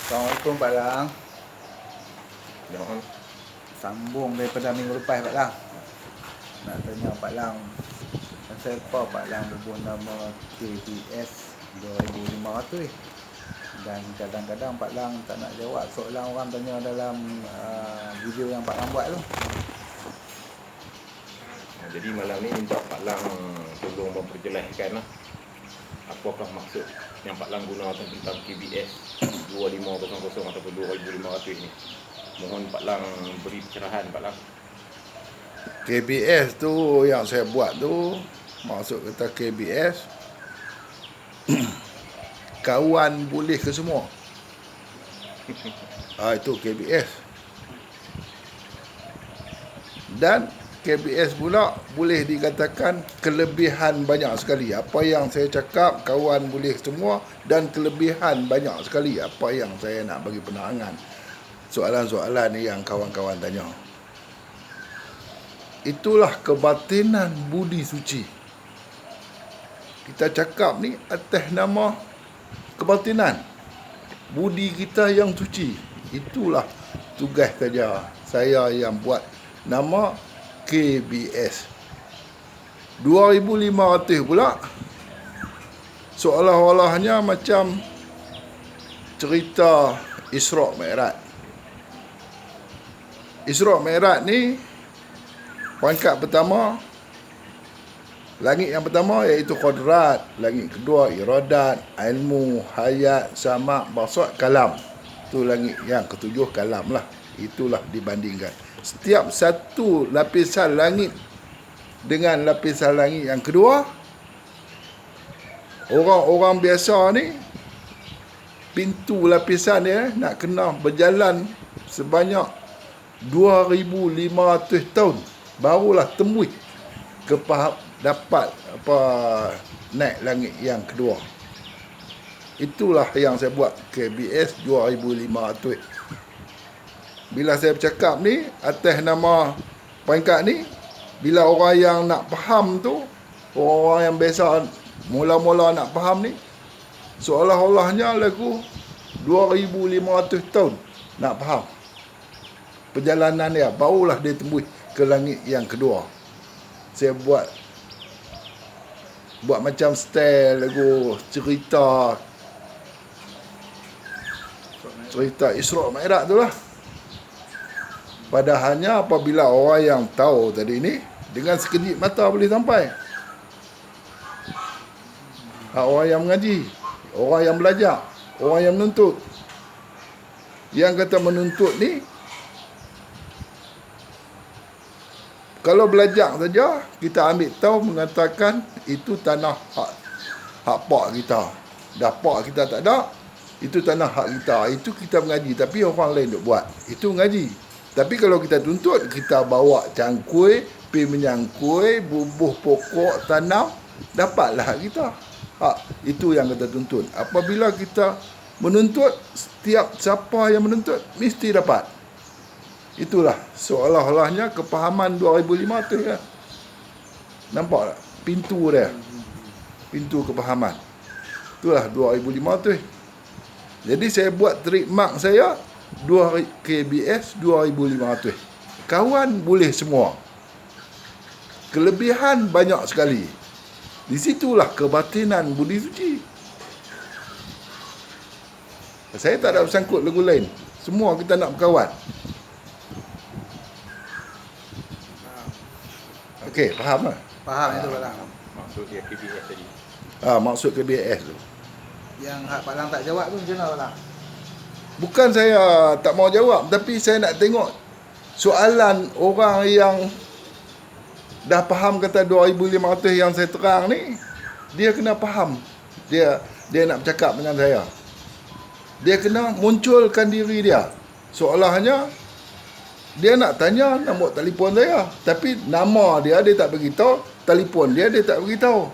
Assalamualaikum Pak Lang. Jangan. Sambung daripada minggu lepas Pak Lang. Nak tanya Pak Lang, pasal apa Pak Lang bubuh nama KBS 2500 dan kadang-kadang Pak Lang tak nak jawab soalan orang tanya dalam video yang Pak Lang buat tu. Jadi malam ni minta Pak Lang tolong memperjelaskan lah apakah maksud yang Pak Lang guna tentang KBS 2500 ataupun 2500 ni. Mohon Pak Lang beri pencerahan Pak Lang. KBS tu yang saya buat tu, maksud kata KBS kawan boleh ke semua. Itu KBS. Dan KBS pula boleh dikatakan kelebihan banyak sekali. Apa yang saya cakap kawan boleh semua, dan kelebihan banyak sekali apa yang saya nak bagi penerangan. Soalan-soalan ni yang kawan-kawan tanya. Itulah kebatinan budi suci. Kita cakap ni atas nama kebatinan budi kita yang suci. Itulah tugas saja saya yang buat nama KBS 2500 pula. Seolah-olahnya macam cerita Isra' Mi'raj. Isra' Mi'raj ni peringkat pertama, langit yang pertama iaitu Qadrat, langit kedua iradat, ilmu, hayat, samak, basat, kalam. Itu langit yang ketujuh, kalam lah. Itulah dibandingkan. Setiap satu lapisan langit dengan lapisan langit yang kedua, orang-orang biasa ni, pintu lapisan dia nak kena berjalan sebanyak 2500 tahun barulah tembus ke dapat naik langit yang kedua. Itulah yang saya buat KBS 2500. Bila saya bercakap ni atas nama peringkat ni, bila orang yang nak faham tu, orang yang biasa mula-mula nak faham ni, seolah-olahnya lagu 2500 tahun nak faham perjalanan dia, barulah dia tembus ke langit yang kedua. Saya buat macam style lagu cerita Isra' Mi'raj tu lah. Padahalnya apabila orang yang tahu tadi ni, dengan sekejap mata boleh sampai. Orang yang mengaji, orang yang belajar, orang yang menuntut. Yang kata menuntut ni, kalau belajar saja, kita ambil tahu mengatakan itu tanah hak pak kita. Dah pak kita tak ada, itu tanah hak kita. Itu kita mengaji, tapi orang lain duk buat. Itu mengaji. Tapi kalau kita tuntut, kita bawa cangkui, pergi menyangkui, bubuh pokok, tanam, dapatlah hak kita. Itu yang kita tuntut. Apabila kita menuntut, setiap siapa yang menuntut, mesti dapat. Itulah seolah-olahnya kepahaman 2500 ya. Nampak tak? Pintu dia. Pintu kepahaman. Itulah 2500. Jadi saya buat trademark saya KBS 2500. Kawan boleh semua. Kelebihan banyak sekali. Di situlah kebatinan budi suci. Saya tak ada bersangkut lagu lain. Semua kita nak berkawan. Okey, faham tak? Faham itu Pak Lang. Maksud dia KBS tadi. Maksud KBS tu. Yang Pak Lang tak jawab tu macam mana Pak Lang? Bukan saya tak mau jawab, tapi saya nak tengok soalan orang yang dah faham kata 2500 yang saya terang ni, dia kena faham. Dia nak bercakap dengan saya. Dia kena munculkan diri dia. Seolahnya dia nak tanya nombor telefon saya, tapi nama dia tak beritahu, telefon dia tak beritahu.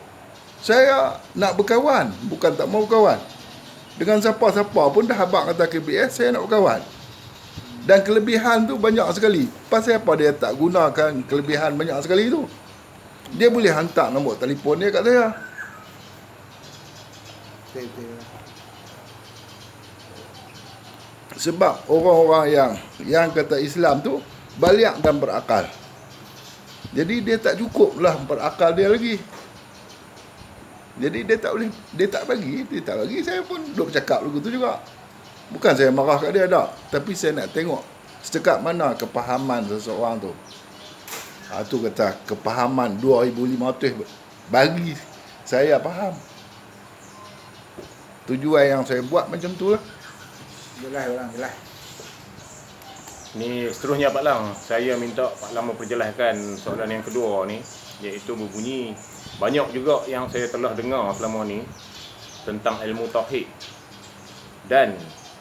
Saya nak berkawan, bukan tak mau berkawan. Dengan siapa-siapa pun dah abang kata KBS, saya nak berkawan. Dan kelebihan tu banyak sekali. Pasal apa dia tak gunakan kelebihan banyak sekali tu? Dia boleh hantar nombor telefon dia kat saya. Sebab orang-orang yang kata Islam tu balik dan berakal. Jadi dia tak cukup lah berakal dia lagi. Jadi dia tak bagi. Saya pun duk cakap lagu tu juga. Bukan saya marah kat dia tak. Tapi saya nak tengok setakat mana kepahaman seseorang tu. Tu kata kepahaman 2500 bagi saya faham. Tujuan yang saya buat macam tu lah. Jelas. Ni seterusnya Pak Lang, saya minta Pak Lang memperjelaskan soalan yang kedua ni, iaitu berbunyi banyak juga yang saya telah dengar selama ni tentang ilmu tauhid, dan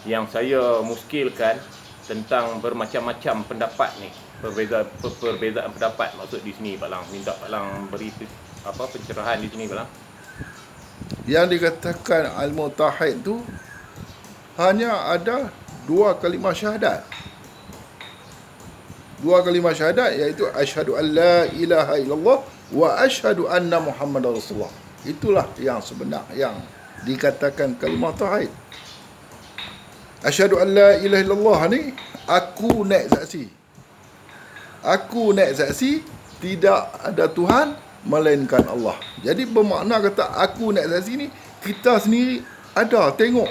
yang saya muskilkan tentang bermacam-macam pendapat ni, perbezaan pendapat maksud di sini Pak Lang. Minta Pak Lang beri pencerahan di sini Pak Lang. Yang dikatakan ilmu tauhid tu hanya ada 2 kalimah syahadat. 2 kalimah syahadat iaitu asyhadu an la ilaha illallah wa asyhadu anna Muhammadar Rasulullah. Itulah yang sebenar yang dikatakan kalimah tauhid. Asyhadu an la ilaha illallah ni aku naik saksi. Aku naik saksi tidak ada Tuhan melainkan Allah. Jadi bermakna kata aku naik saksi ni kita sendiri ada tengok.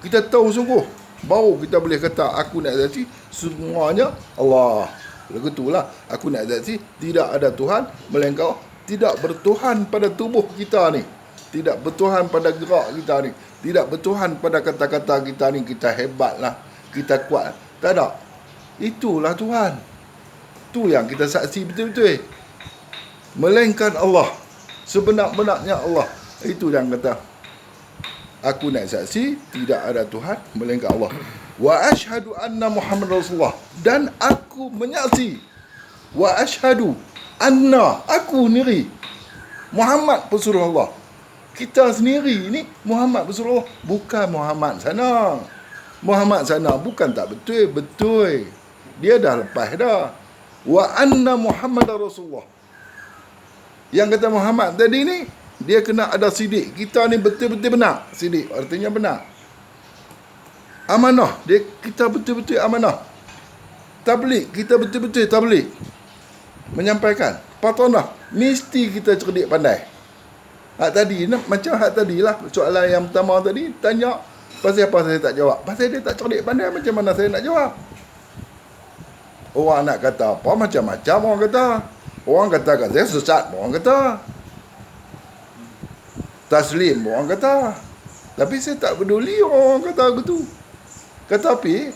Kita tahu sungguh baru kita boleh kata aku naik saksi semuanya Allah. Lagu itulah aku naik saksi tidak ada Tuhan melainkan Allah. Tidak bertuhan pada tubuh kita ni, tidak bertuhan pada gerak kita ni, tidak bertuhan pada kata-kata kita ni, kita hebatlah, kita kuat. Tak ada. Itulah Tuhan. Tu yang kita saksi betul-betul. Melainkan Allah. Sebenar-benarnya Allah. Itu yang kata aku naik saksi tidak ada Tuhan melainkan Allah. Wa asyhadu anna Muhammad Rasulullah, dan aku menyaksi. Wa asyhadu anna, aku sendiri Muhammad pesuruh Allah. Kita sendiri ni Muhammad pesuruh Allah, bukan Muhammad sana. Muhammad sana bukan tak betul. Dia dah lepas dah. Wa anna Muhammad Rasulullah. Yang kata Muhammad tadi ni dia kena ada sidik. Kita ni betul-betul benar. Sidik artinya benar. Amanah, kita betul-betul amanah. Tabligh, kita betul-betul tabligh. Menyampaikan. Patonah, mesti kita cerdik pandai. Macam hak tadilah soalan yang pertama tadi tanya pasal apa saya tak jawab. Pasal dia tak cerdik pandai, macam mana saya nak jawab? Orang nak kata apa macam-macam orang kata. Orang kata saya sesat, orang kata. Taslim, orang kata. Tapi saya tak peduli orang kata begitu. Tetapi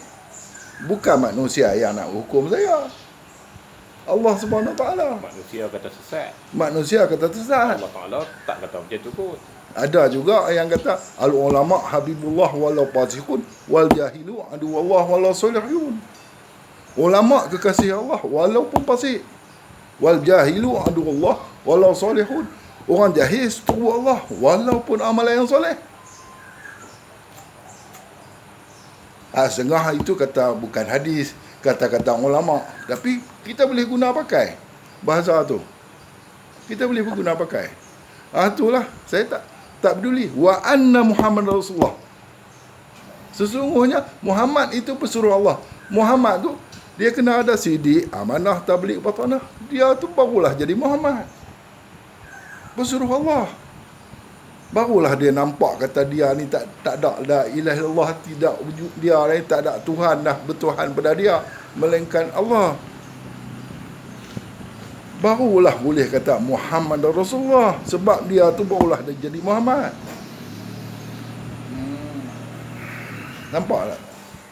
bukan manusia yang nak hukum saya. Allah Subhanahu Wa Taala. Manusia kata sesat. Manusia kata sesat. Allah Taala tak kata macam tu kot. Ada juga yang kata al ulama habibullah walau fasiqun wal jahilu adu Allah walau salihun. Ulama kekasih Allah walaupun fasik. Wal jahilu adu Allah walau salihun. Orang jahil seteru Allah walaupun amalan yang soleh. Setengah itu kata bukan hadis, kata-kata ulama. Tapi kita boleh guna pakai bahasa tu. Kita boleh guna pakai. Itulah saya tak peduli. Wa anna Muhammad Rasulullah. Sesungguhnya Muhammad itu pesuruh Allah. Muhammad tu dia kena ada sidik, amanah, tabligh, batanah. Dia tu barulah jadi Muhammad. Pesuruh Allah. Barulah dia nampak kata dia ni tak ada la ilaha illallah, tidak wujud dia ni, tak ada Tuhan dah bertuhan pada dia melainkan Allah. Barulah boleh kata Muhammad Rasulullah, sebab dia tu barulah dia jadi Muhammad. Nampak tak?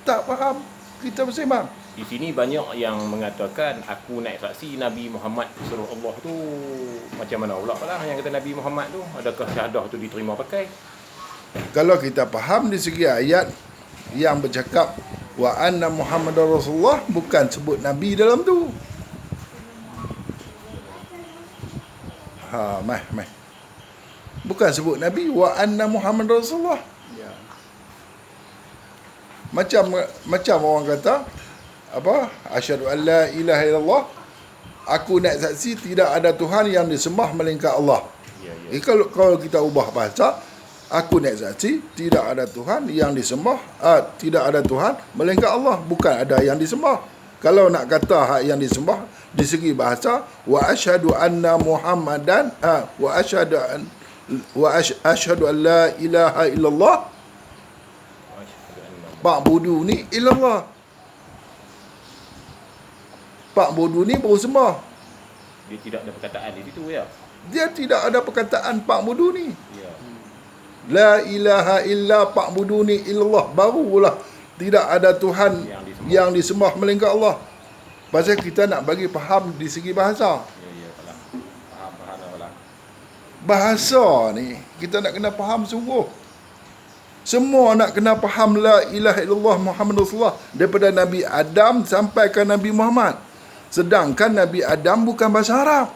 Tak faham. Kita bersembang. Di sini banyak yang mengatakan aku naik saksi Nabi Muhammad pesuruh Allah tu. Macam mana pula Pak Lang yang kata Nabi Muhammad tu? Adakah syahadah tu diterima pakai? Kalau kita faham di segi ayat yang bercakap wa anna Muhammadar Rasulullah, bukan sebut Nabi dalam tu. Bukan sebut Nabi wa anna Muhammadar Rasulullah. Ya. Macam orang kata apa? Asyhadu an la ilaha illallah. Aku naik saksi tidak ada Tuhan yang disembah melainkan Allah. Ya. Kalau kita ubah bahasa, Aku naik saksi, tidak ada Tuhan yang disembah, tidak ada Tuhan melainkan Allah, bukan ada yang disembah. Kalau nak kata hak yang disembah di segi bahasa, wa asyhadu anna Muhammadan, wa asyhadu an la ilaha illallah, Fa'budu ni illallah. Fa'budu ni baru sembah. Dia tidak ada perkataan di situ ya. Dia tidak ada perkataan fa'budu ni. Ya. La ilaha illa fa'buduni illallah. Barulah tidak ada Tuhan yang disembah melainkan Allah. Pasal kita nak bagi faham di segi bahasa. Ya, ya, faham. Faham lah. Bahasa ni kita nak kena faham sungguh. Semua nak kena faham la ilaha illallah Muhammad Rasulullah daripada Nabi Adam sampai ke Nabi Muhammad. Sedangkan Nabi Adam bukan bahasa Arab.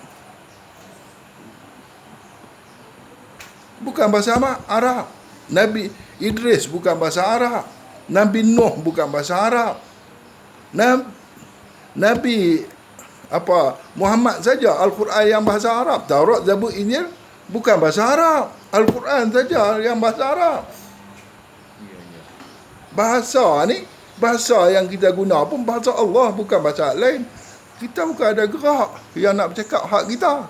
Bukan bahasa Arab. Nabi Idris bukan bahasa Arab. Nabi Nuh bukan bahasa Arab. Nabi Muhammad saja Al-Quran yang bahasa Arab. Taurat, Zabur, Injil bukan bahasa Arab. Al-Quran saja yang bahasa Arab. Ya, ya. Bahasa ni, bahasa yang kita guna pun bahasa Allah, bukan bahasa lain. Kita bukan ada gerak yang nak bercakap hak kita.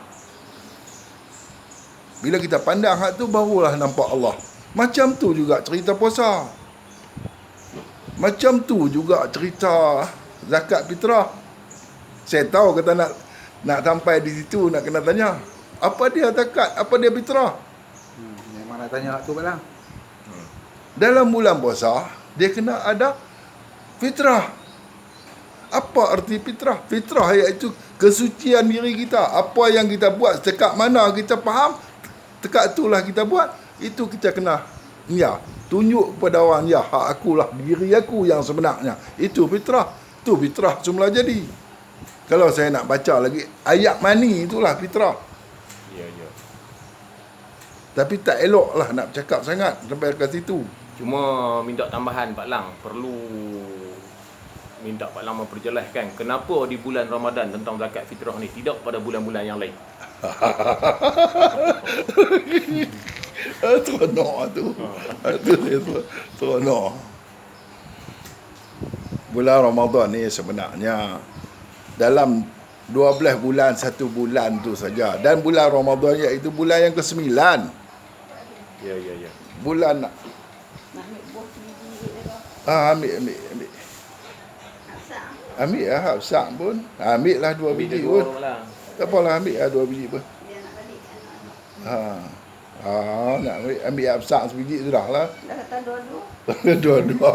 Bila kita pandang hak tu, barulah nampak Allah. Macam tu juga cerita puasa. Macam tu juga cerita zakat fitrah. Saya tahu kata nak sampai di situ, nak kena tanya, apa dia zakat, apa dia fitrah? Memang nak tanya hak tu Pak Lang. Dalam bulan puasa, dia kena ada fitrah. Apa arti fitrah? Fitrah iaitu kesucian diri kita. Apa yang kita buat, setakat mana kita faham, dekat itulah kita buat. Itu kita kena tunjuk kepada orang, hak akulah, diri aku yang sebenarnya. Itu fitrah. Itu fitrah semula jadi. Kalau saya nak baca lagi ayat mani, itulah fitrah. Ya, ya. Tapi tak elok lah nak bercakap sangat sampai ke situ. Cuma minta tambahan Pak Lang, perlu minta Pak Lang memperjelaskan kenapa di bulan Ramadan tentang zakat fitrah ni, tidak pada bulan-bulan yang lain. Seronok tu. Itu dia seronok. Bulan Ramadan ni sebenarnya dalam 12 bulan, 1 bulan tu saja. Dan bulan Ramadan iaitu bulan yang ke-9. Ya, ya, ya. Bulan ambil. Ambil lah Hafsah pun. Ambil lah 2 biji pun. Tak apalah, ambil lah 2 biji pun. Nak ambil Hafsah sebiji tu dah lah. Dah kata dua-dua. Dua-dua.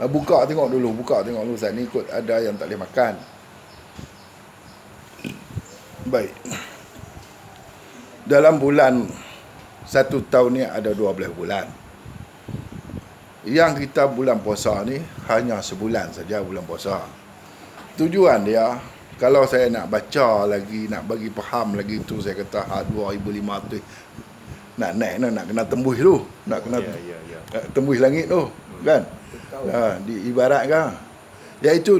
Buka tengok dulu. Saya ni ikut ada yang tak boleh makan. Baik. Dalam bulan 1 tahun ni ada 12 bulan. Yang kita bulan puasa ni hanya sebulan saja bulan puasa. Tujuan dia, kalau saya nak baca lagi, nak bagi faham lagi tu, saya kata 2,500 nak naik, nak kena tembus tu, nak kena tembus langit tu, kan? Diibaratkan iaitu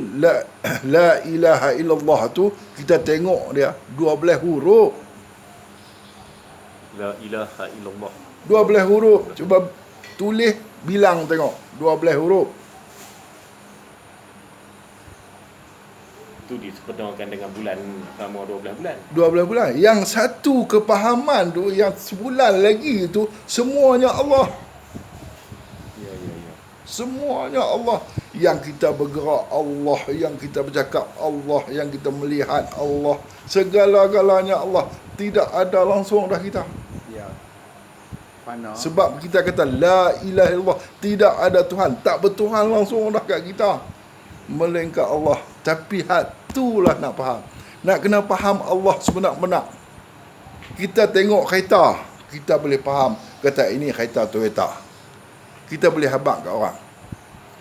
la ilaha illallah tu, kita tengok dia 12 huruf. La ilaha illallah. 12 huruf. Cuba tulis, bilang tengok 12 huruf. Itu disepenuhkan dengan bulan selama 12 bulan. 12 bulan. Yang satu kepahaman tu, yang sebulan lagi tu, semuanya Allah. Ya, ya, ya. Semuanya Allah. Yang kita bergerak Allah, yang kita bercakap Allah, yang kita melihat Allah, segala-galanya Allah. Tidak ada langsung dah kita. Ya. Fana. Sebab kita kata la ilaha illallah, tidak ada Tuhan, tak bertuhan langsung dah kat kita melainkan Allah. Tapi itulah nak faham. Nak kena faham Allah sebenar-benar. Kita tengok kereta, kita boleh faham kata ini kereta Toyota. Kita boleh habaq kat orang.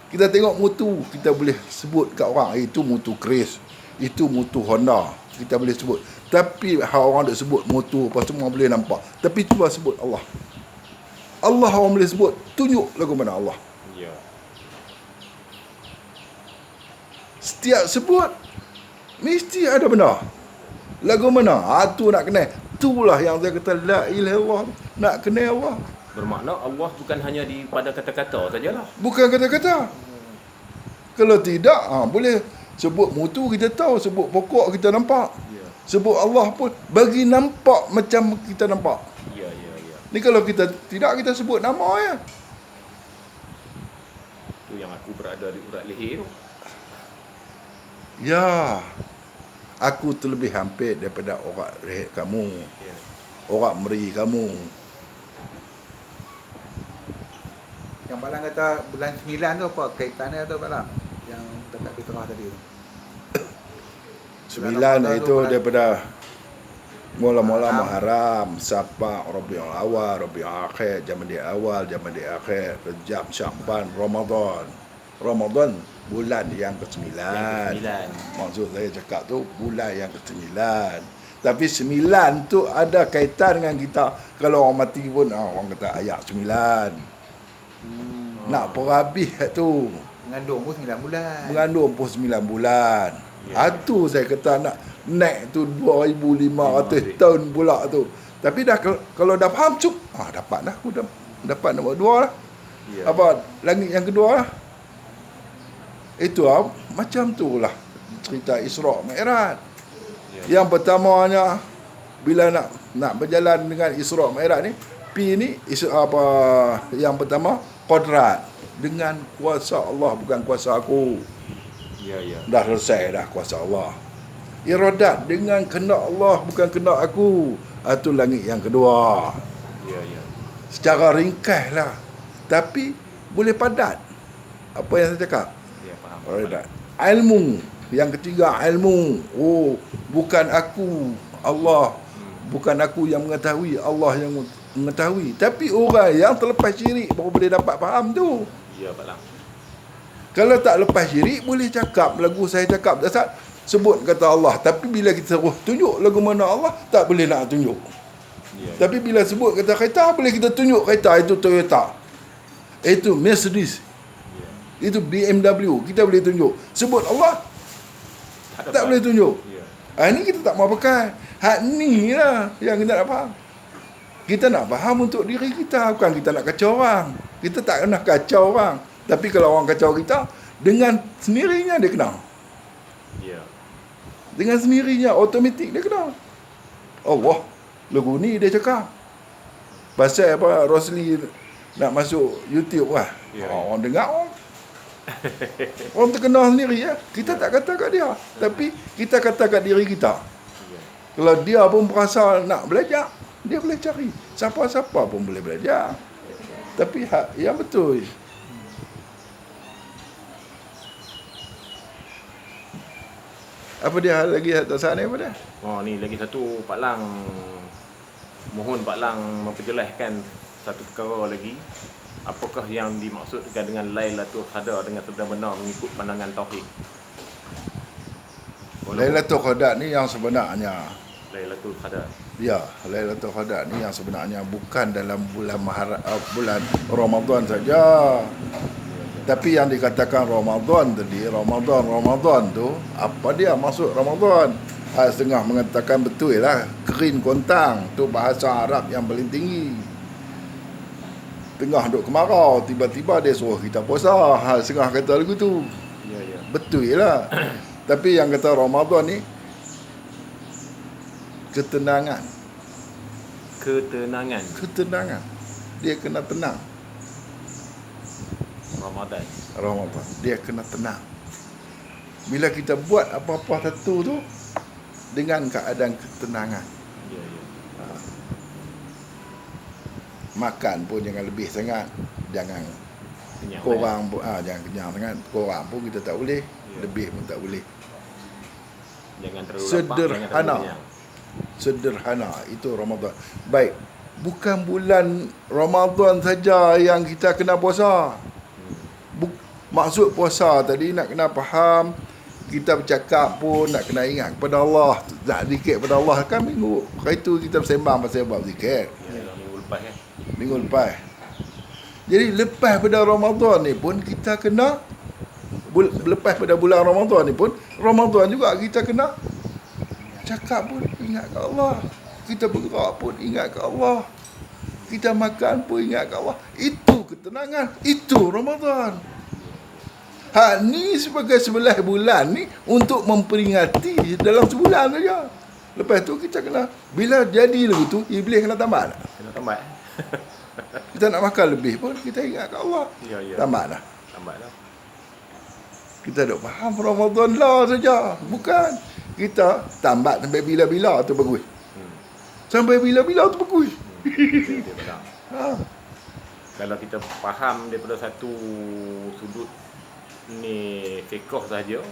Kita tengok mutu, kita boleh sebut kat orang, itu mutu Chris, itu mutu Honda. Kita boleh sebut. Tapi orang nak sebut mutu apa semua boleh nampak. Tapi cuba sebut Allah. Allah orang boleh sebut, tunjuk lagu mana Allah. Ya. Setiap sebut mesti ada benda. Lagu mana? Tu nak kena. Itulah yang saya kata la ilaha illallah. Nak kenal Allah. Bermakna Allah bukan hanya pada kata-kata sajalah. Bukan kata-kata. Kalau tidak, boleh sebut mutu kita tahu, sebut pokok kita nampak. Ya. Sebut Allah pun bagi nampak macam kita nampak. Ya, ya, ya. Ni kalau kita tidak, kita sebut nama ya. Itu yang aku berada di urat leher tu. Ya. Aku terlebih hampir daripada orang rehat kamu. Ya. Orang meri kamu. Yang Balang kata bulan 9 tu apa kaitannya tu Balang? Yang dekat fitrah tadi tu. 9 itu daripada mula-mula Muharram. Muharram, Safar, Rabiul Awal, Rabiul Akhir, Jamadil Awal, Jamadil Akhir, Rejab, Sya'ban, Ramadan. Ramadan bulan yang ke-9. Yang ke-9. Maksud saya cakap tu bulan yang ke-9. Tapi 9 tu ada kaitan dengan kita. Kalau orang mati pun orang kata ayat 9. Nak perhabis tu. Mengandung pun 9 bulan. Mengandung pun 9 bulan. Ya. Itu saya kata nak naik tu 2,500 tahun pula tu. Tapi dah kalau dah faham cuk, dapat dah aku dapat nombor 2 lah. Ya. Apa langit yang kedua lah. Itu macam tu lah cerita Isra' Mi'raj. Ya. Yang pertamanya bila nak berjalan dengan Isra' Mi'raj ni, ni yang pertama qadrat, dengan kuasa Allah bukan kuasa aku. Ya, ya. Dah selesai dah kuasa Allah. Iradat, dengan kehendak Allah bukan kehendak aku. Itu langit yang kedua. Ya, ya. Secara ringkas lah, tapi boleh padat apa yang saya cakap. Ya, faham. Iradat. Ilmu yang ketiga, ilmu. Bukan aku, Allah. Bukan aku yang mengetahui, Allah yang mengetahui. Tapi orang yang terlepas syirik baru boleh dapat faham tu. Ya, Pak Lang. Kalau tak lepas syirik, boleh cakap lagu saya cakap dasar sebut kata Allah. Tapi bila kita suruh tunjuk lagu mana Allah, tak boleh nak tunjuk. Ya. Tapi bila sebut kata kereta, boleh kita tunjuk kereta itu Toyota, itu Mercedes, Ya. itu BMW, kita boleh tunjuk. Sebut Allah, tak boleh tunjuk. Ya. Ini kita tak mau pakai. Hak ni lah yang kita nak faham. Kita nak faham untuk diri kita, bukan kita nak kacau orang. Kita tak kena kacau orang. Tapi kalau orang kacau kita, dengan sendirinya dia kenal. Ya. Dengan sendirinya, automatik dia kenal. Allah, lagu ni dia cakap. Pasal apa, Rosli nak masuk YouTube lah. Ya. Orang dengar, orang terkenal sendiri ya. Kita tak kata kat dia. Tapi kita kata kat diri kita. Ya. Kalau dia pun berasa nak belajar, dia boleh cari. Siapa-siapa pun boleh belajar. Tapi yang betul. Apa dia lagi atas sana apa dia? Oh, ni lagi satu Pak Lang. Mohon Pak Lang memperjelaskan satu perkara lagi. Apakah yang dimaksudkan dengan Lailatul Qadar dengan sebenar-benar mengikut pandangan tauhid? Lailatul Qadar ni yang sebenarnya. Lailatul Qadar. Ya, Lailatul Qadar ni yang sebenarnya bukan dalam bulan bulan Ramadan saja. Tapi yang dikatakan Ramadan tadi, Ramadan tu, apa dia maksud Ramadan? Setengah mengatakan betul lah, kerin kontang tu bahasa Arab yang paling tinggi. Tengah duk kemarau, tiba-tiba dia suruh kita puasa. Setengah kata lagu tu. Ya, ya. Betul lah. Tapi yang kata Ramadan ni ketenangan. Ketenangan. Ketenangan. Dia kena tenang. Ramadan. Ramadan. Dia kena tenang. Bila kita buat apa-apa satu tu dengan keadaan ketenangan. Ya, ya. Makan pun jangan lebih sangat. Jangan Kenyang. kurang pun, jangan kenyang sangat. Kurang pun kita tak boleh. Ya. Lebih pun tak boleh. Jangan terlalu lapar, Sederhana. jangan terlalu kenyang. Sederhana itu Ramadan. Baik, bukan bulan Ramadan saja yang kita kena puasa. Maksud puasa tadi nak kena faham, kita bercakap pun nak kena ingat kepada Allah, nak zikir kepada Allah. Kan minggu itu kita bersembang pasal bab zikir. Ya, minggu lepas kan. Minggu lepas. Jadi lepas pada Ramadan ni pun kita kena lepas pada bulan Ramadan ni pun Ramadan juga kita kena cakap pun ingat ke Allah. Kita bergerak pun ingat ke Allah. Kita makan pun ingat ke Allah. Itu ketenangan. Itu Ramadan. Hak ni sebagai 11 bulan ni untuk memperingati dalam sebulan saja. Lepas tu kita kena, bila jadi lagu tu, Iblis kena tamat. Kena tambat. Kita nak makan lebih pun, kita ingat ke Allah. Ya, ya. Tamat dah. Tambat lah. Kita duk faham Ramadan lah saja. Bukan. Kita tambat sampai bila-bila tu bagus. Sampai bila-bila tu bagus. Betul, betul. Ha. Kalau kita faham daripada satu sudut ni fiqh saja,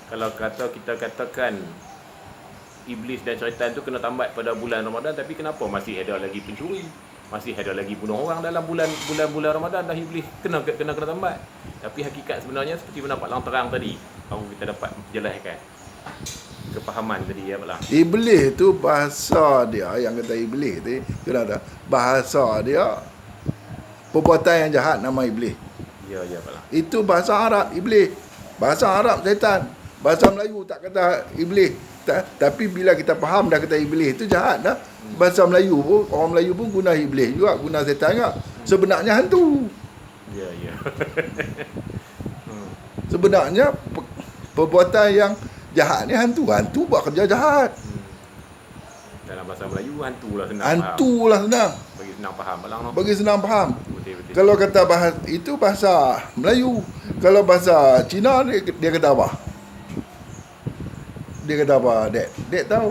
kalau kita katakan iblis dan syaitan tu kena tambat pada bulan Ramadan, tapi kenapa masih ada lagi pencuri, masih ada lagi bunuh orang dalam bulan Ramadan, dah iblis kena tambat. Tapi hakikat sebenarnya seperti mana Pak Lang terang tadi, baru kita dapat menjelaskan kepahaman tadi ya Pak Lang. Iblis tu bahasa dia, yang kata iblis tu, kena ada bahasa dia, perbuatan yang jahat nama iblis. Ya, ya Pak Lang. Itu bahasa Arab iblis. Bahasa Arab syaitan. Bahasa Melayu tak kata iblis. Tapi bila kita faham dah kata iblis itu jahat dah. Bahasa Melayu pun, orang Melayu pun guna iblis juga, guna syaitan juga. Sebenarnya hantu. Ya, ya. Sebenarnya perbuatan yang jahat ni hantu. Hantu buat kerja jahat. Dalam bahasa Melayu hantu lah senang Hantu faham. lah senang. Bagi senang faham Pak Lang. Bagi senang faham. Betul. Kalau kata bahasa itu bahasa Melayu. Kalau bahasa Cina dia kata apa? Dia kata apa, Dek? Dek tahu?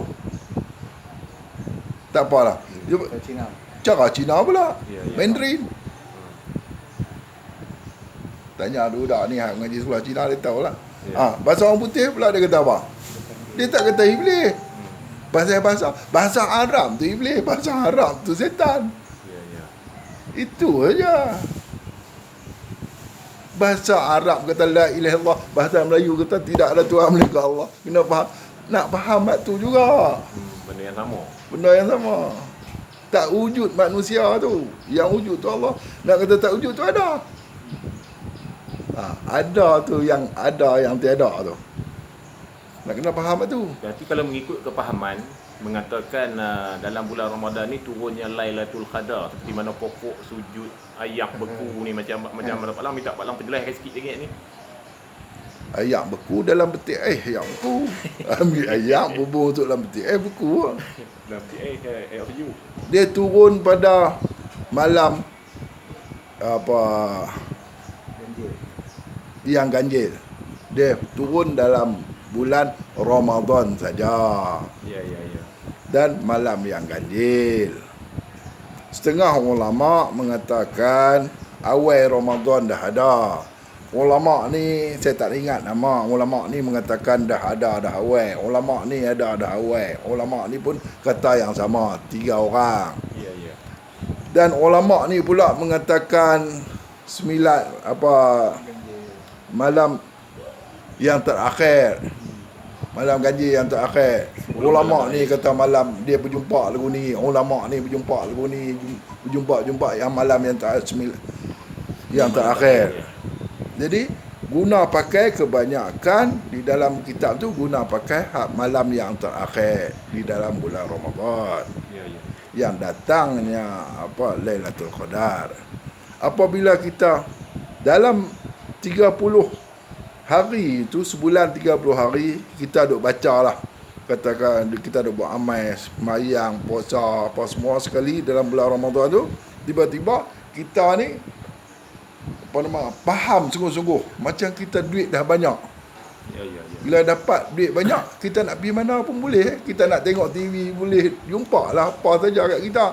Tak apalah. Dia Ke Cina. cara Cina pula. Ya, ya. Mandarin. Tanya budak ni hang mengaji sekolah Cina dia tahulah. Ya. Bahasa orang putih pula dia kata apa? Dia tak kata iblis. Bahasa Arab tu iblis, bahasa Arab tu setan. Ya, ya. Itu aja. Bahasa Arab kata la ilaha illallah, bahasa Melayu kata tidak ada Tuhan melainkan Allah. Kena faham. Nak faham tu juga. Benda yang sama. Benda yang sama. Tak wujud manusia tu. Yang wujud tu Allah. Nak kata tak wujud tu ada. Ada tu yang ada, yang tiada tu. Nak kena faham tu. Berarti kalau mengikut kepahaman mengatakan dalam bulan Ramadan ni turunnya Lailatul Qadar, seperti mana pokok sujud ayam beku ni macam mana Pak Lang minta Pak Lang perjelaskan sikit lagi ni. Ayam beku dalam peti ayam beku. Ambil ayam bubur untuk dalam peti beku. Dalam air sejuk. Dia turun pada malam apa yang ganjil. Dia turun dalam bulan Ramadan saja. Ya, ya, ya. Dan malam yang ganjil. Setengah ulama mengatakan awal Ramadan dah ada. Ulama ni saya tak ingat nama. Ulama ni mengatakan dah ada dah awal. Ulama ni ada dah awal. Ulama ni pun kata yang sama, 3 orang. Ya, ya. Dan ulama ni pula mengatakan malam yang terakhir. Malam ganjil yang terakhir. Ulama ni kata malam dia berjumpa lagu ni. Ulama ni berjumpa lagu ni. Berjumpa yang malam yang terakhir. Jadi guna pakai kebanyakan di dalam kitab tu guna pakai malam yang terakhir di dalam bulan Ramadan. Ya, ya. Yang datangnya Lailatul Qadar. Apabila kita dalam 30 hari itu, sebulan 30 hari kita duk baca lah, katakan kita duk buat amal sembahyang, puasa, apa semua sekali dalam bulan Ramadan tu, tiba-tiba kita ni faham sungguh-sungguh macam kita duit dah banyak. Ya, ya, ya. Bila dapat duit banyak, kita nak pergi mana pun boleh. Kita nak tengok TV boleh, jumpa lah apa saja kat kita.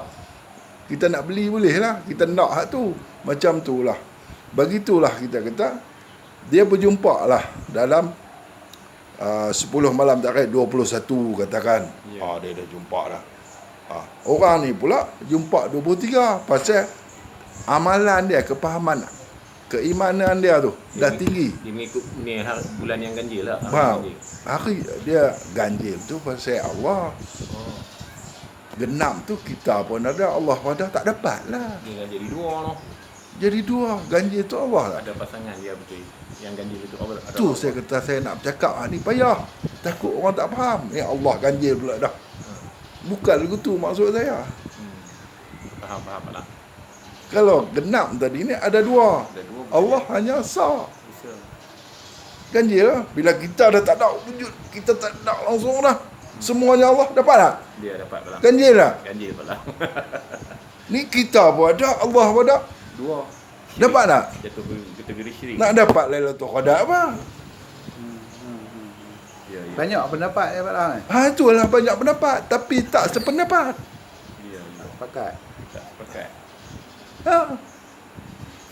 Kita nak beli boleh lah. Kita nak hak tu. Macam tu lah. Begitulah kita kata, dia berjumpa lah dalam 10 malam terakhir, 21 katakan. Ya. Dia dah jumpa dah. Orang ni pula jumpa 23. Pasal amalan dia, kepahaman, keimanan dia tu dah tinggi. Dia mengikut ni bulan yang ganjil lah. Faham? Hari dia ganjil tu pasal Allah. Genap tu kita pun ada, Allah pun ada, tak dapat lah. Dia dah jadi dua noh. Jadi dua, ganjil tu Allah lah. Ada pasangan dia betul. Yang ganjil itu Allah. Ada Tu Allah. saya kata saya nak bercakap ni payah. Takut orang tak faham. Allah ganjil pula dah. Bukan begitu maksud saya. Faham Pak Lang. Kalau genap tadi ni ada dua. Ada dua Allah hanya sah. bisa. Ganjil lah. Bila kita dah tak ada wujud, kita tak ada langsung dah. Semuanya Allah dapat tak? Dia dapat Pak Lang. Ganjil lah. Ganjil Pak Lang. Ni kita pun ada, Allah pun ada. Dua. Dapat tak? Jatuh kategori syirik. Nak dapat Lailatul Qadar apa? Ya, ya. Banyak pendapat ya Pak Lang. Ha, itulah banyak pendapat. Tapi tak sependapat. Ya, ya. Sepakat. Tak sepakat. Ha.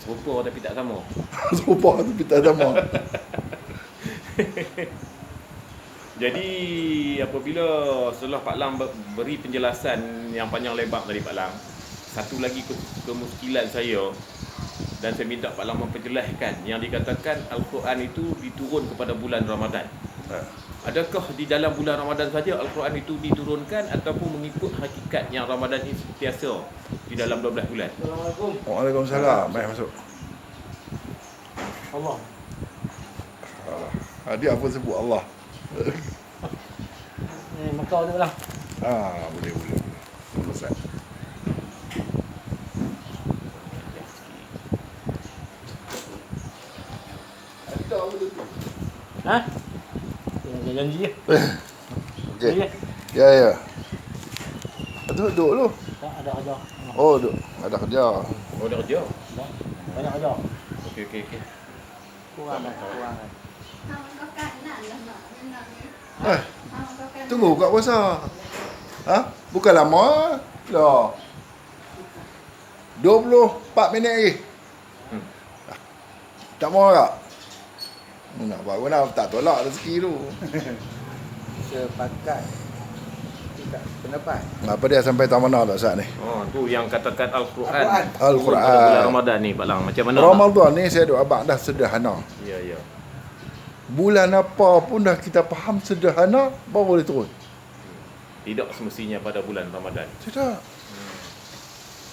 Serupa tapi tak sama. Serupa tapi tak sama. Jadi apabila setelah Pak Lang beri penjelasan yang panjang lebar tadi Pak Lang, satu lagi kemuskilan saya, dan saya minta Pak Lang memperjelaskan yang dikatakan Al-Quran itu diturun kepada bulan Ramadan. Adakah di dalam bulan Ramadan saja Al-Quran itu diturunkan ataupun mengikut hakikat yang Ramadan ini sentiasa di dalam 12 bulan? Assalamualaikum. Waalaikumsalam. Baik masuk. Allah. Dia apa sebut Allah? Ni Mekah tu lah. Boleh. Selesai. Ada boleh tu. Ha? Dia janji je. Okey. Ya. Ya. Duduk dulu. Tak ada kerja. Oh, duduk. Ada kerja. Oh, dah kerja? Tak. Banyak kerja. Okey. Kurang lah. Tunggu kat puasa. Ha? Bukan lama. Lah. 24 minit lagi. Tak mau tak? Nak buat apa nak? Tak tolak rezeki tu. Sepakat. Tidak pendapat. Apa dia sampai tak mana tak saat ni? Oh, tu yang katakan Al-Quran. Al-Quran. Turun pada bulan Ramadan ni Pak Lang. Macam mana? Ramadan ni saya duk abang dah sederhana. Ya. Bulan apa pun dah kita faham sederhana, baru boleh turun. Tidak semestinya pada bulan Ramadan. Tidak.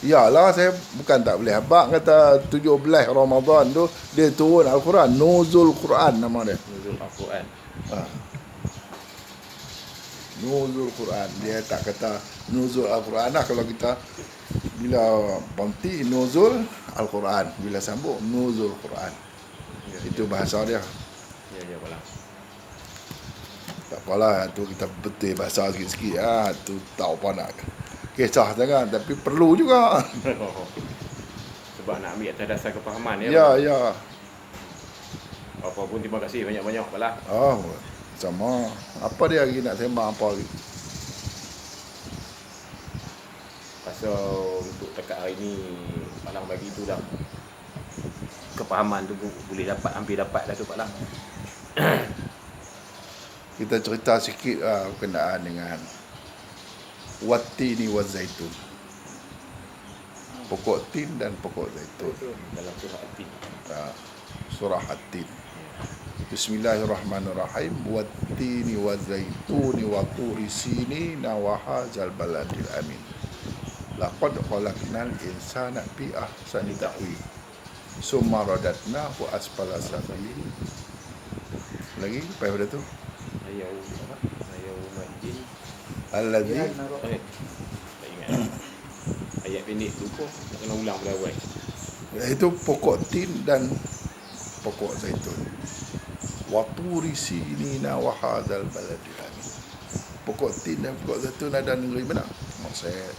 Yalah, saya bukan tak boleh. Abang kata 17 Ramadan tu dia turun Al-Quran. Nuzul Quran nama dia. Nuzul Al-Quran. Nuzul Quran. Dia tak kata Nuzul Al-Quran lah. Kalau kita bila berhenti Nuzul Al-Quran, bila sambung Nuzul Quran. Itu bahasa dia. Ya Pak Lang. Tak apalah, tu kita betul bahasa sikit-sikit. Tu tahu apa nak kisah sangat, tapi perlu juga. Sebab nak ambil atas dasar kepahaman ya. Ya. Apa pun terima kasih banyak-banyak Pak Lang. Sama. Apa dia lagi nak sembang apa lagi? Pasal untuk dekat hari ni Pak Lang bagi tu dah kepahaman tu boleh dapat, hampir dapat dah tu Pak Lang. Kita cerita sikit berkenaan dengan Wattini wa zaitun. Pokok tin dan pokok zaitun. Dalam surah At-Tin. Surah At-Tin. Bismillahirrahmanirrahim. Wattini wa zaituni wa turi sinina wa hadzal baladil amin. Laqad khalaqnal insana fi ahsani taqwim. Summa radatnahu asfala safilin. Lagi apa pada tu? Ayat Majin. Alladzi Tak ingat. Ayat pendek tu pun nak kena ulang pada awal. iaitu pokok tin dan pokok zaitun. Wa turi sinina wa hadzal baladil amin. Pokok tin dan pokok zaitun ada negeri mana? Mesir.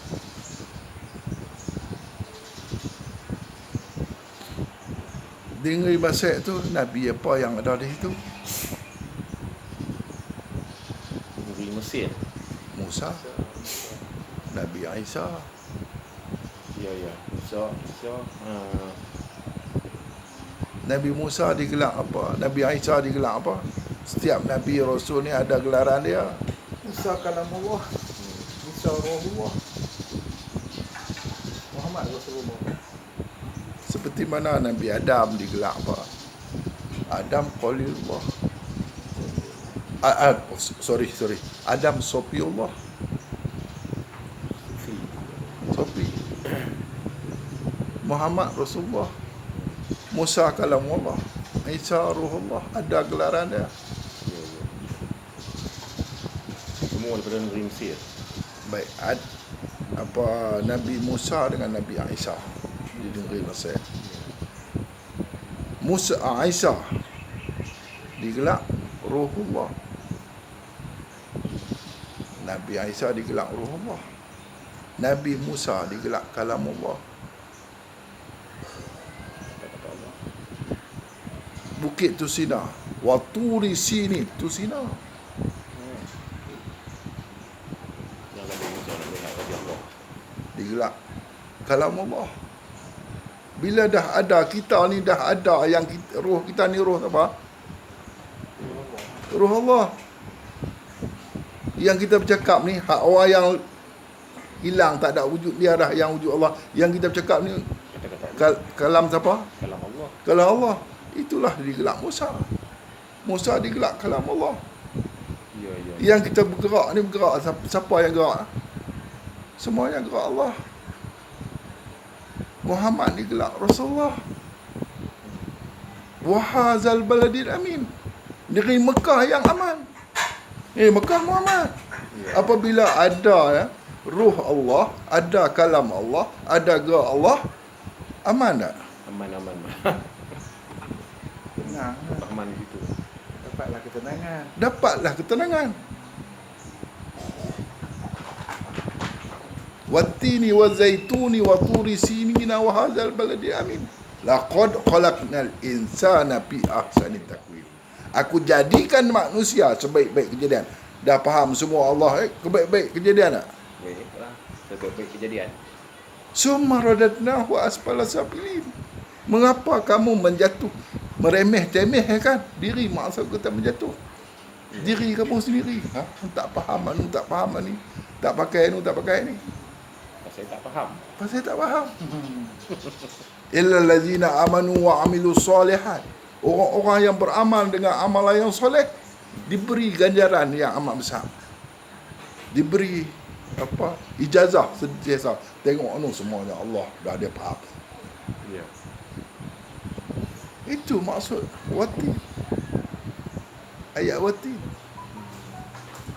Di negeri Mesir tu nabi apa yang ada di situ? Negeri Mesir. Musa, Nabi Isa. Ya. So Nabi Musa digelar apa? Nabi Isa digelar apa? Setiap Nabi Rasul ni ada gelaran dia. Musa kalamullah. Musa rohullah. Muhammad Rasulullah. Seperti mana Nabi Adam digelar apa? Adam Khalilullah. Sorry. Adam Sofiullah. Sofi. Muhammad Rasulullah. Musa kalamullah. Isa ruhullah. Ada gelaran dia. semua daripada negeri Mesir. Baik, apa Nabi Musa dengan Nabi Isa. Didengar masa Musa Isa digelak Ruhullah. Nabi Isa digelak Ruhullah. Nabi Musa digelak Kalamullah. Bukit Tusina, wa turi sini Tusina. Yang Nabi Musa nak dengar kaji Allah. Digelak Kalamullah. Bila dah ada, kita ni dah ada yang kita, roh kita ni roh apa? Roh Allah. Yang kita bercakap ni, hak orang yang hilang, tak ada wujud dia dah, yang wujud Allah. Yang kita bercakap ni, Kata-kata kalam siapa? kalam Allah. Kalam Allah. Itulah digelak Musa. Musa digelak kalam Allah. Ya, ya. Yang kita bergerak ni bergerak, siapa yang gerak? Semua yang gerak Allah. Muhammad digelak Rasulullah. Wahazal baladil amin. Negeri Mekah yang aman. Mekah Muhammad. Ya. Apabila ada ruh Allah, ada kalam Allah, ada gerak Allah, aman tak? Aman-aman. Tenang. Aman di situ. Dapatlah ketenangan. Dapatlah ketenangan. Wattini wa zaituni wa turi sinina wa hadzal baladi amin. Laqad khalaqnal insana fi ahsani taqwim. Aku jadikan manusia sebaik-baik kejadian. Dah faham semua Allah kebaik-baik kejadian tak? Baiklah. Sebaik kejadian. Summa radadnahu asfala safilin. Mengapa kamu menjatuh, meremeh-temehkan diri, maksud kita menjatuh? Diri kamu sendiri. Tak faham anu, tak faham ni. Tak pakai anu, tak pakai ni. Saya tak faham. Pasal tak faham. Illal ladzina amanu wa amilus solihat. Orang-orang yang beramal dengan amalan yang soleh diberi ganjaran yang amat besar. Diberi apa? Ijazah sentiasa. Tengok anu semuanya Allah dah dia faham. Ya. Itu maksud wati. Ayat wati.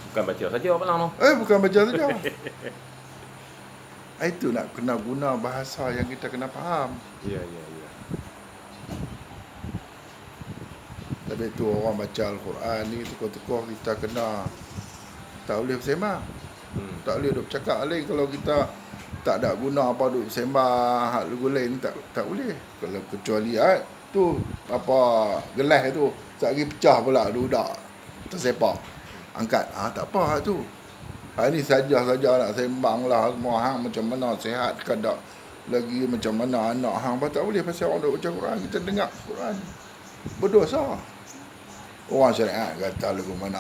Bukan baca saja Pak Lang. Bukan baca saja. Itu nak kena guna bahasa yang kita kena faham. Ya, ya, ya. Tapi tu orang baca Al-Quran ni tokoh-tokoh kita kena tak boleh bersembah. Tak boleh duk bercakap lain. Kalau kita tak ada guna apa duk bersembah hak lagu lain, tak boleh. Kalau kecuali tu apa gelas tu sekali pecah pula dudak tersepak angkat, tak apa tu. Ini saja-saja nak sembang lah semua hang macam mana sihat ke tak, lagi macam mana anak hang apa, tak boleh pasal orang duk baca Quran, kita dengar Quran berdosa. Orang syariat kata lagu mana